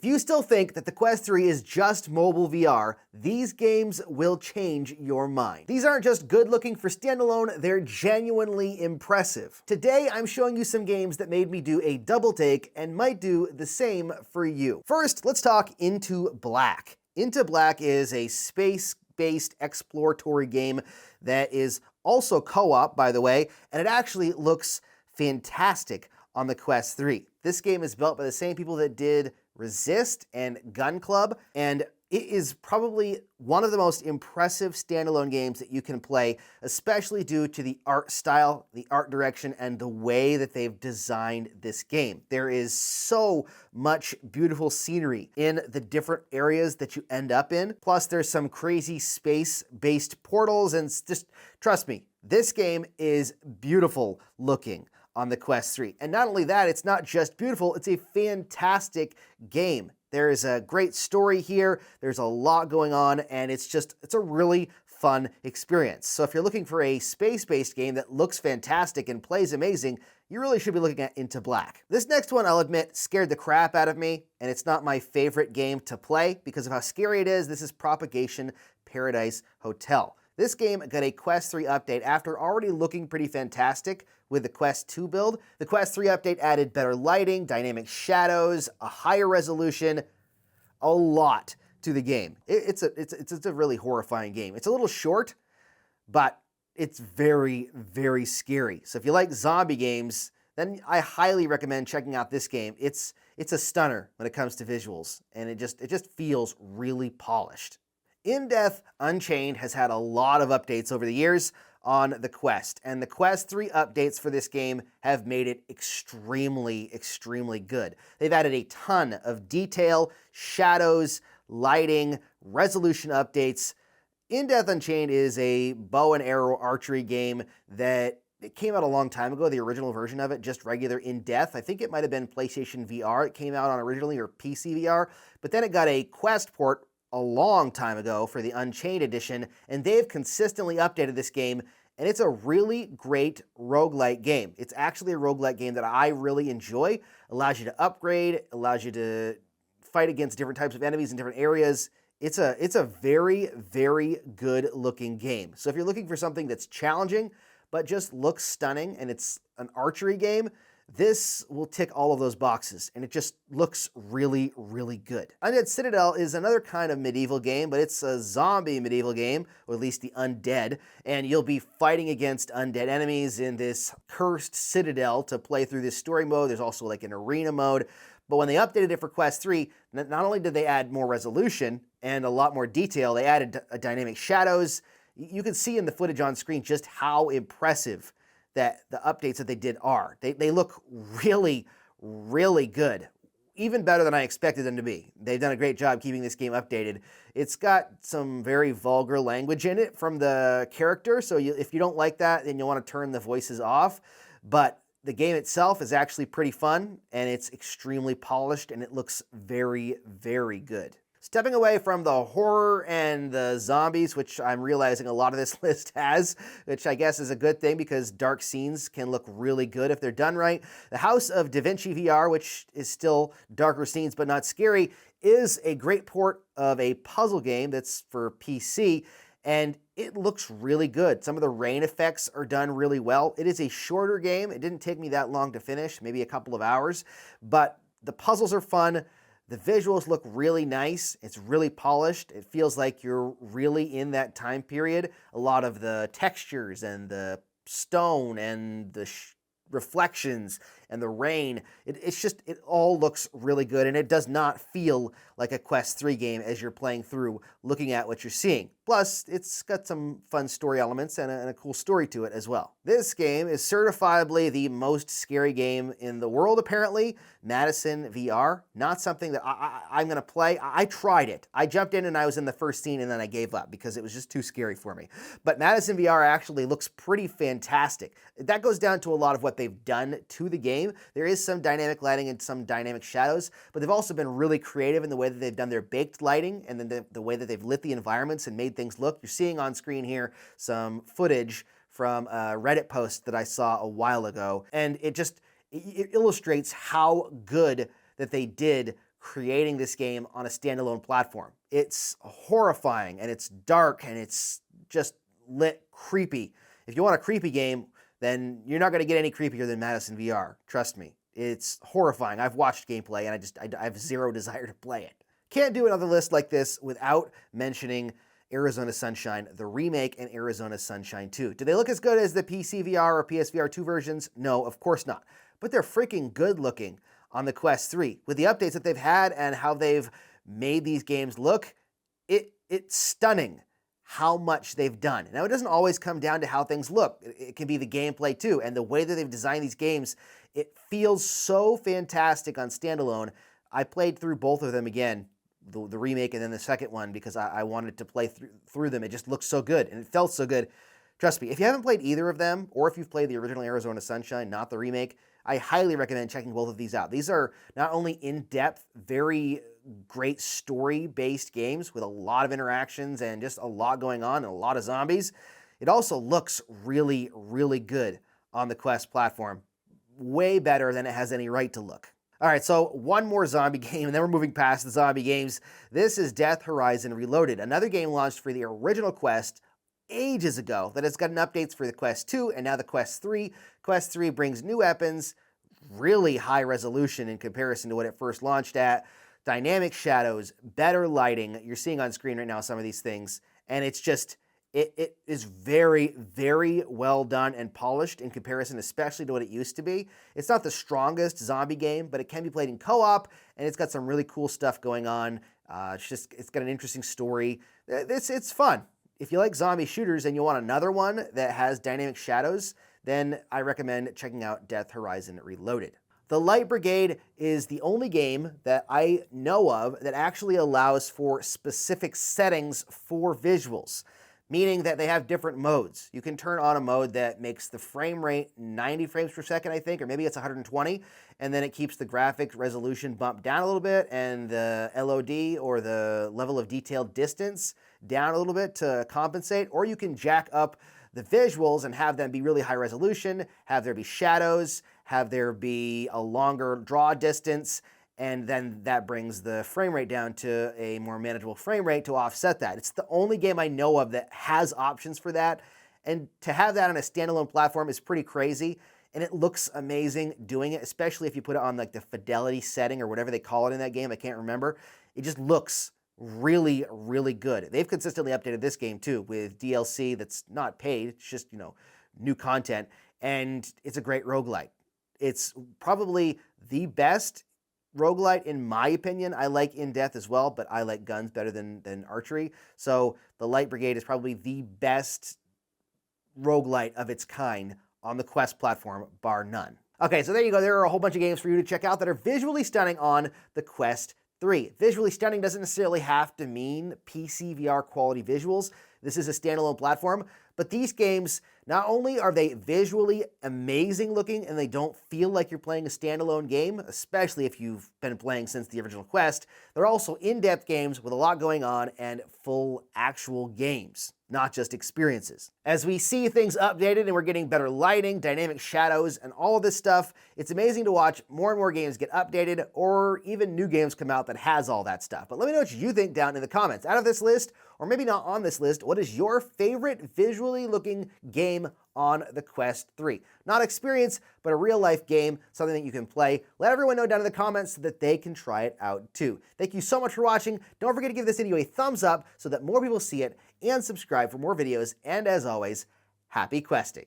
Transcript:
If you still think that the Quest 3 is just mobile VR, these games will change your mind. These aren't just good looking for standalone, they're genuinely impressive. Today, I'm showing you some games that made me do a double take and might do the same for you. First, let's talk Into Black. Into Black is a space-based exploratory game that is also co-op, by the way, and it actually looks fantastic on the Quest 3. This game is built by the same people that did Resist and Gun Club, and it is probably one of the most impressive standalone games that you can play, especially due to the art style, the art direction, and the way that they've designed this game. There is so much beautiful scenery in the different areas that you end up in. Plus, there's some crazy space-based portals, and just trust me, this game is beautiful looking on the Quest 3. And not only that, it's not just beautiful, it's a fantastic game. There is a great story here, there's a lot going on, and it's a really fun experience. So if you're looking for a space-based game that looks fantastic and plays amazing, you really should be looking at Into Black. This next one, I'll admit, scared the crap out of me, and it's not my favorite game to play because of how scary it is. This is Propagation Paradise Hotel. This game got a Quest 3 update after already looking pretty fantastic with the Quest 2 build. The Quest 3 update added better lighting, dynamic shadows, a higher resolution, a lot to the game. It's a really horrifying game. It's a little short, but it's very, very scary. So if you like zombie games, then I highly recommend checking out this game. It's a stunner when it comes to visuals, and it just feels really polished. Unchained has had a lot of updates over the years on the Quest, and the Quest 3 updates for this game have made it extremely, extremely good. They've added a ton of detail, shadows, lighting, resolution updates. Unchained is a bow and arrow archery game that it came out a long time ago, the original version of it, just regular in-depth. I think it might have been PlayStation VR it came out on originally, or PC VR, but then it got a Quest port a long time ago for the Unchained edition, and they've consistently updated this game, and it's a really great roguelike game. It's actually a roguelike game that I really enjoy. Allows you to upgrade, allows you to fight against different types of enemies in different areas. It's a very, very good looking game. So if you're looking for something that's challenging, but just looks stunning, and it's an archery game, this will tick all of those boxes, and it just looks really, really good. Undead Citadel is another kind of medieval game, but it's a zombie medieval game, or at least the undead, and you'll be fighting against undead enemies in this cursed citadel to play through this story mode. There's also like an arena mode, but when they updated it for Quest 3, not only did they add more resolution and a lot more detail, they added dynamic shadows. You can see in the footage on screen just how impressive that the updates that they did are. They look really, really good. Even better than I expected them to be. They've done a great job keeping this game updated. It's got some very vulgar language in it from the character, so if you don't like that, then you'll want to turn the voices off. But the game itself is actually pretty fun, and it's extremely polished, and it looks very, very good. Stepping away from the horror and the zombies, which I'm realizing a lot of this list has, which I guess is a good thing because dark scenes can look really good if they're done right. The House of Vinci VR, which is still darker scenes but not scary, is a great port of a puzzle game that's for PC, and it looks really good. Some of the rain effects are done really well. It is a shorter game. It didn't take me that long to finish, maybe a couple of hours, but the puzzles are fun. The visuals look really nice. It's really polished. It feels like you're really in that time period. A lot of the textures and the stone and the reflections and the rain, it all looks really good, and it does not feel like a Quest 3 game as you're playing through looking at what you're seeing. Plus, it's got some fun story elements and a cool story to it as well. This game is certifiably the most scary game in the world, apparently. Madison VR, not something that I'm going to play. I tried it. I jumped in and I was in the first scene and then I gave up because it was just too scary for me. But Madison VR actually looks pretty fantastic. That goes down to a lot of what they've done to the game. There is some dynamic lighting and some dynamic shadows, but they've also been really creative in the way that they've done their baked lighting and then the way that they've lit the environments and made things look. You're seeing on screen here some footage from a Reddit post that I saw a while ago, and it illustrates how good that they did creating this game on a standalone platform. It's horrifying, and it's dark, and it's just lit creepy. If you want a creepy game, then you're not going to get any creepier than Madison VR. Trust me. It's horrifying. I've watched gameplay, and I have zero desire to play it. Can't do another list like this without mentioning Arizona Sunshine, the remake, and Arizona Sunshine 2. Do they look as good as the PC VR or PSVR 2 versions? No, of course not. But they're freaking good looking on the Quest 3. With the updates that they've had and how they've made these games look, it's stunning how much they've done. Now, it doesn't always come down to how things look. It can be the gameplay too, and the way that they've designed these games, it feels so fantastic on standalone. I played through both of them again, the remake and then the second one, because I wanted to play through them. It just looked so good, and it felt so good. Trust me, if you haven't played either of them, or if you've played the original Arizona Sunshine, not the remake, I highly recommend checking both of these out. These are not only in-depth, very great story-based games with a lot of interactions and just a lot going on and a lot of zombies. It also looks really, really good on the Quest platform. Way better than it has any right to look. All right, so one more zombie game, and then we're moving past the zombie games. This is Death Horizon Reloaded, another game launched for the original Quest ages ago that has gotten updates for the Quest 2 and now the Quest 3. Quest 3 brings new weapons, really high resolution in comparison to what it first launched at, dynamic shadows, better lighting. You're seeing on screen right now some of these things, and it's just, it is very, very well done and polished in comparison, especially to what it used to be. It's not the strongest zombie game, but it can be played in co-op, and it's got some really cool stuff going on. It's got an interesting story. It's fun. If you like zombie shooters and you want another one that has dynamic shadows, then I recommend checking out Death Horizon Reloaded. The Light Brigade is the only game that I know of that actually allows for specific settings for visuals, meaning that they have different modes. You can turn on a mode that makes the frame rate 90 frames per second, I think, or maybe it's 120, and then it keeps the graphic resolution bumped down a little bit and the LOD, or the level of detailed distance, down a little bit to compensate. Or you can jack up the visuals and have them be really high resolution, have there be shadows, have there be a longer draw distance, and then that brings the frame rate down to a more manageable frame rate to offset that. It's the only game I know of that has options for that, and to have that on a standalone platform is pretty crazy, and it looks amazing doing it, especially if you put it on like the fidelity setting or whatever they call it in that game. I can't remember. It just looks really, really good. They've consistently updated this game too with DLC that's not paid. It's just, new content, and it's a great roguelite. It's probably the best roguelite in my opinion. I like In Death as well, but I like guns better than archery. So the Light Brigade is probably the best roguelite of its kind on the Quest platform, bar none. Okay, so there you go. There are a whole bunch of games for you to check out that are visually stunning on the Quest 3. Visually stunning doesn't necessarily have to mean PC VR quality visuals. This is a standalone platform, but these games, not only are they visually amazing looking and they don't feel like you're playing a standalone game, especially if you've been playing since the original Quest, they're also in-depth games with a lot going on and full actual games, not just experiences. As we see things updated and we're getting better lighting, dynamic shadows, and all of this stuff, it's amazing to watch more and more games get updated, or even new games come out that has all that stuff. But let me know what you think down in the comments. Out of this list, or maybe not on this list, what is your favorite visually looking game on the Quest 3? Not experience, but a real life game, something that you can play. Let everyone know down in the comments so that they can try it out too. Thank you so much for watching. Don't forget to give this video a thumbs up so that more people see it, and subscribe for more videos. And as always, happy questing.